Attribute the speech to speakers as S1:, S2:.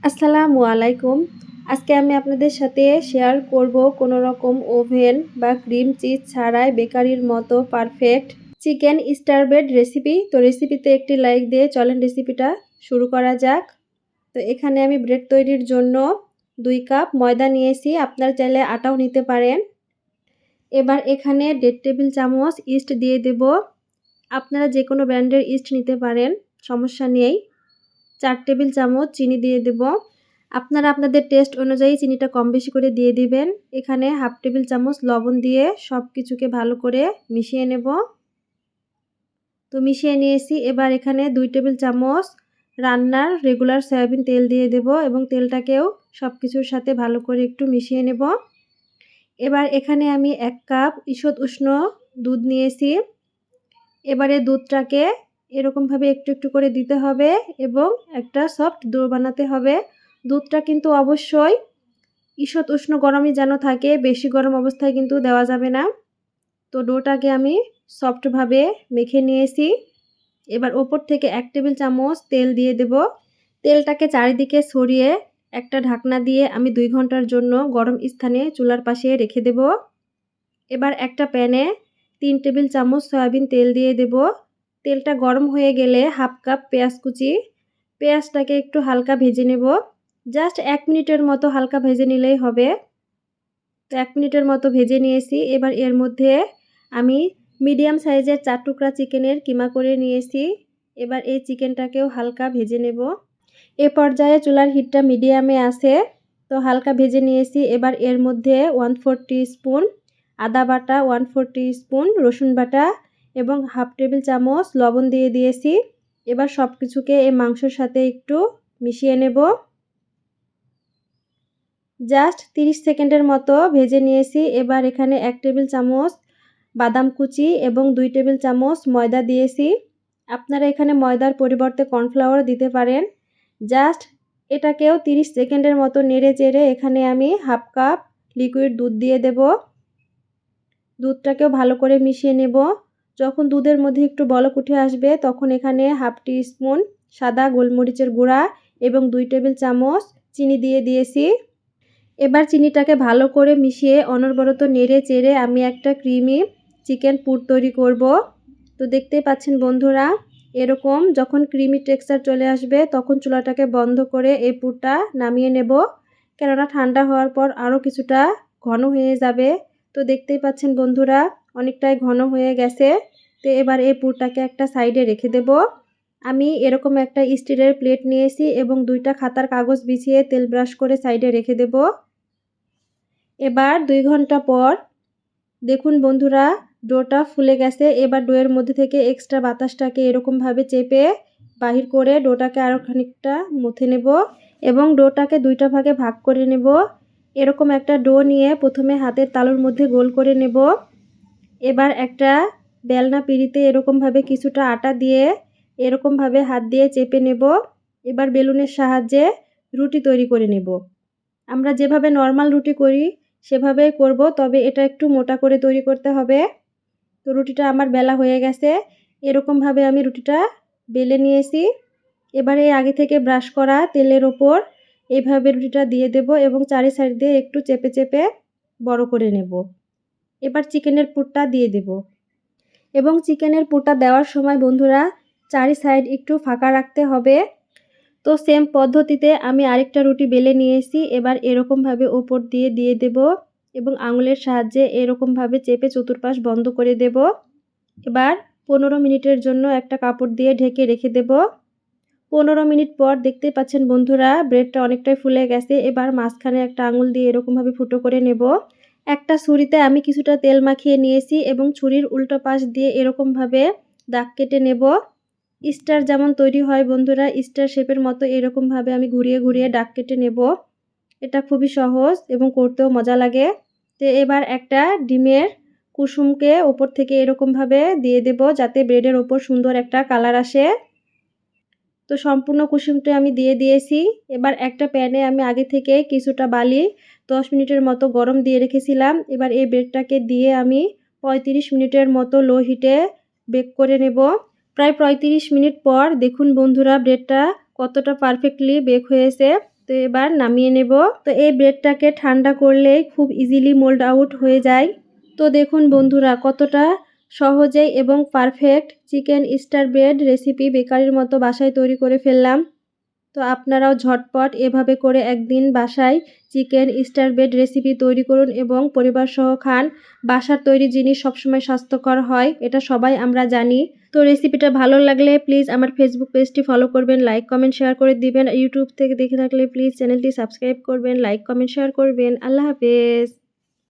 S1: আসসালামু আলাইকুম। আজকে আমি আপনাদের সাথে শেয়ার করব কোনো রকম ওভেন বা ক্রিম চিজ ছাড়াই বেকারির মতো পারফেক্ট চিকেন স্টারবেট রেসিপি। তো রেসিপিতে একটি লাইক দিয়ে চলেন রেসিপিটা শুরু করা যাক। তো এখানে আমি ব্রেড তৈরির জন্য 2 কাপ ময়দা নিয়েছি, আপনারা চাইলে আটাও নিতে পারেন। এবার এখানে 1.5 টেবিল চামচ ইস্ট দিয়ে দেব। আপনারা যে কোনো ব্র্যান্ডের ইস্ট নিতে পারেন, সমস্যা নেই। 4 টেবিল চামচ চিনি দিয়ে দেব। আপনারা আপনাদের টেস্ট অনুযায়ী চিনিটা কম বেশি করে দিয়ে দিবেন। এখানে হাফ টেবিল চামচ লবণ দিয়ে সব কিছুকে ভালো করে মিশিয়ে নেব। তো মিশিয়ে নিয়েছি। এবার এখানে 2 টেবিল চামচ রান্নার রেগুলার সয়াবিন তেল দিয়ে দেব এবং তেলটাকেও সব কিছুর সাথে ভালো করে একটু মিশিয়ে নেব। এবার এখানে আমি 1 কাপ ঈষৎ উষ্ণ দুধ নিয়েছি। এবারে দুধটাকে এরকমভাবে একটু একটু করে দিতে হবে এবং একটা সফট ডো বানাতে হবে। দুধটা কিন্তু অবশ্যই ঈষৎ উষ্ণ গরমই যেন থাকে, বেশি গরম অবস্থায় কিন্তু দেওয়া যাবে না। তো ডোটাকে আমি সফটভাবে মেখে নিয়েছি। এবার ওপর থেকে 1 টেবিল চামচ তেল দিয়ে দেব। তেলটাকে চারিদিকে ছড়িয়ে একটা ঢাকনা দিয়ে আমি 2 ঘন্টার জন্য গরম স্থানে চুলার পাশে রেখে দেব। এবার একটা প্যানে 3 টেবিল চামচ সয়াবিন তেল দিয়ে দেব। তেলটা গরম হয়ে গেলে হাফ কাপ পেঁয়াজ কুচি, পেঁয়াজটাকে একটু হালকা ভেজে নেব। জাস্ট 1 মিনিটের মতো হালকা ভেজে নিলেই হবে। তো 1 মিনিটের মতো ভেজে নিয়েছি। এবার এর মধ্যে আমি মিডিয়াম সাইজের 4 টুকরা চিকেনের কিমা করে নিয়েছি। এবার এই চিকেনটাকেও হালকা ভেজে নেব। এ পর্যায়ে চুলার হিটটা মিডিয়ামে আছে। তো হালকা ভেজে নিয়েছি। এবার এর মধ্যে 1/4 টিস্পুন আদা বাটা, 1/4 টিস্পুন রসুন বাটা এবং হাফ টেবিল চামচ লবণ দিয়ে দিয়েছি। এবার সব কিছুকে এই মাংসের সাথে একটু মিশিয়ে নেব। জাস্ট 30 সেকেন্ডের মতো ভেজে নিয়েছি। এবার এখানে 1 টেবিল চামচ বাদাম কুচি এবং 2 টেবিল চামচ ময়দা দিয়েছি। আপনারা এখানে ময়দার পরিবর্তে কর্নফ্লাওয়ার দিতে পারেন। জাস্ট এটাকেও 30 সেকেন্ডের মতো নেড়ে চেড়ে এখানে আমি হাফ কাপ লিকুইড দুধ দিয়ে দেব। দুধটাকেও ভালো করে মিশিয়ে নেব। যখন দুধের মধ্যে একটু বলক উঠে আসবে তখন এখানে হাফ টিস্পুন সাদা গোলমরিচের গুঁড়া এবং 2 টেবিল চামচ চিনি দিয়ে দিয়েছি। এবার চিনিটাকে ভালো করে মিশিয়ে অনবরত নেড়ে চেড়ে আমি একটা ক্রিমি চিকেন পুর তৈরি করব। তো দেখতেই পাচ্ছেন বন্ধুরা, এরকম যখন ক্রিমি টেক্সচার চলে আসবে তখন চুলাটাকে বন্ধ করে এই পুরটা নামিয়ে নেব, কেননা ঠান্ডা হওয়ার পর আরও কিছুটা ঘন হয়ে যাবে। তো দেখতেই পাচ্ছেন বন্ধুরা, অনেকটাই ঘন হয়ে গেছে। তো এবার এই পুরটাকে একটা সাইডে রেখে দেব। আমি এরকম একটা স্টিলের প্লেট নিয়েছি এবং 2টা খাতার কাগজ বিছিয়ে তেল ব্রাশ করে সাইডে রেখে দেব। এবার 2 ঘন্টা পর দেখুন বন্ধুরা, ডোটা ফুলে গেছে। এবার ডোয়ের মধ্যে থেকে এক্সট্রা বাতাসটাকে এরকমভাবে চেপে বাহির করে ডোটাকে আরও খানিকটা মথে নেব এবং ডোটাকে 2টা ভাগে ভাগ করে নেব। এরকম একটা ডো নিয়ে প্রথমে হাতের তালুর মধ্যে গোল করে নেব। এবার একটা বেলনা পিঁড়িতে এরকমভাবে কিছুটা আটা দিয়ে এরকমভাবে হাত দিয়ে চেপে নেব। এবার বেলুনের সাহায্যে রুটি তৈরি করে নেব। আমরা যেভাবে নর্মাল রুটি করি সেভাবেই করব, তবে এটা একটু মোটা করে তৈরি করতে হবে। তো রুটিটা আমার বেলা হয়ে গেছে। এরকমভাবে আমি রুটিটা বেলে নিয়েছি। এবারে আগে থেকে ব্রাশ করা তেলের ওপর এইভাবে রুটিটা দিয়ে দেব এবং চারি সাইড দিয়ে একটু চেপে চেপে বড় করে নেব। এবার চিকেনের পুরটা দিয়ে দেব এবং চিকেনের পুরটা দেওয়ার সময় বন্ধুরা চারি সাইড একটু ফাঁকা রাখতে হবে। তো সেম পদ্ধতিতে আমি আরেকটা রুটি বেলে নিয়েছি। এবার এরকমভাবে ওপর দিয়ে দিয়ে দেব এবং আঙুলের সাহায্যে এরকমভাবে চেপে চতুর্পাশ বন্ধ করে দেব। এবার 15 মিনিটের জন্য একটা কাপড় দিয়ে ঢেকে রেখে দেব। 15 মিনিট পর দেখতেই পাচ্ছেন বন্ধুরা, ব্রেডটা অনেকটাই ফুলে গেছে। এবার মাঝখানে একটা আঙুল দিয়ে এরকমভাবে ফুটো করে নেব। একটা ছুরিতে আমি কিছুটা তেল মাখিয়ে নিয়েছি এবং ছুরির উল্টো পাশ দিয়ে এরকমভাবে দাগ কেটে নেব। স্টার যেমন তৈরি হয় বন্ধুরা, স্টার শেপের মতো এরকমভাবে আমি ঘুরিয়ে ঘুরিয়ে দাগ কেটে নেব। এটা খুবই সহজ এবং করতেও মজা লাগে। তো এবার একটা ডিমের কুসুমকে ওপর থেকে এরকমভাবে দিয়ে দেব যাতে ব্রেডের ওপর সুন্দর একটা কালার আসে। তো সম্পূর্ণ কুসুমটা আমি দিয়ে দিয়েছি। এবার একটা প্যানে আমি আগে থেকে কিছুটা বালি 10 মিনিটের মতো গরম দিয়ে রেখেছিলাম। এবার এই ব্রেডটাকে দিয়ে আমি 35 মিনিটের মতো লো হিটে বেক করে নেব। প্রায় 35 মিনিট পর দেখুন বন্ধুরা, ব্রেডটা কতটা পারফেক্টলি বেক হয়েছে। তো তো এবার নামিয়ে নেব। তো এই ব্রেডটাকে ঠান্ডা করলেই খুব ইজিলি মোল্ড আউট হয়ে যায়। তো দেখুন বন্ধুরা কতটা সহজেই এবং perfect chicken star bread recipe বেকারির মতো বাসায় তৈরি করে ফেললাম। তো আপনারাও ঝটপট এভাবে করে একদিন বাসায় চিকেন স্টার ব্রেড রেসিপি তৈরি করুন এবং পরিবারসহ খান। বাসার তৈরি জিনিস সবসময় স্বাস্থ্যকর হয়, এটা সবাই আমরা জানি। তো রেসিপিটা ভালো লাগলে প্লিজ আমার ফেসবুক পেজটি ফলো করবেন, লাইক কমেন্ট শেয়ার করে দিবেন। ইউটিউব থেকে দেখে থাকলে প্লিজ চ্যানেলটি সাবস্ক্রাইব করবেন, লাইক কমেন্ট শেয়ার করবেন। আল্লাহ হাফেজ।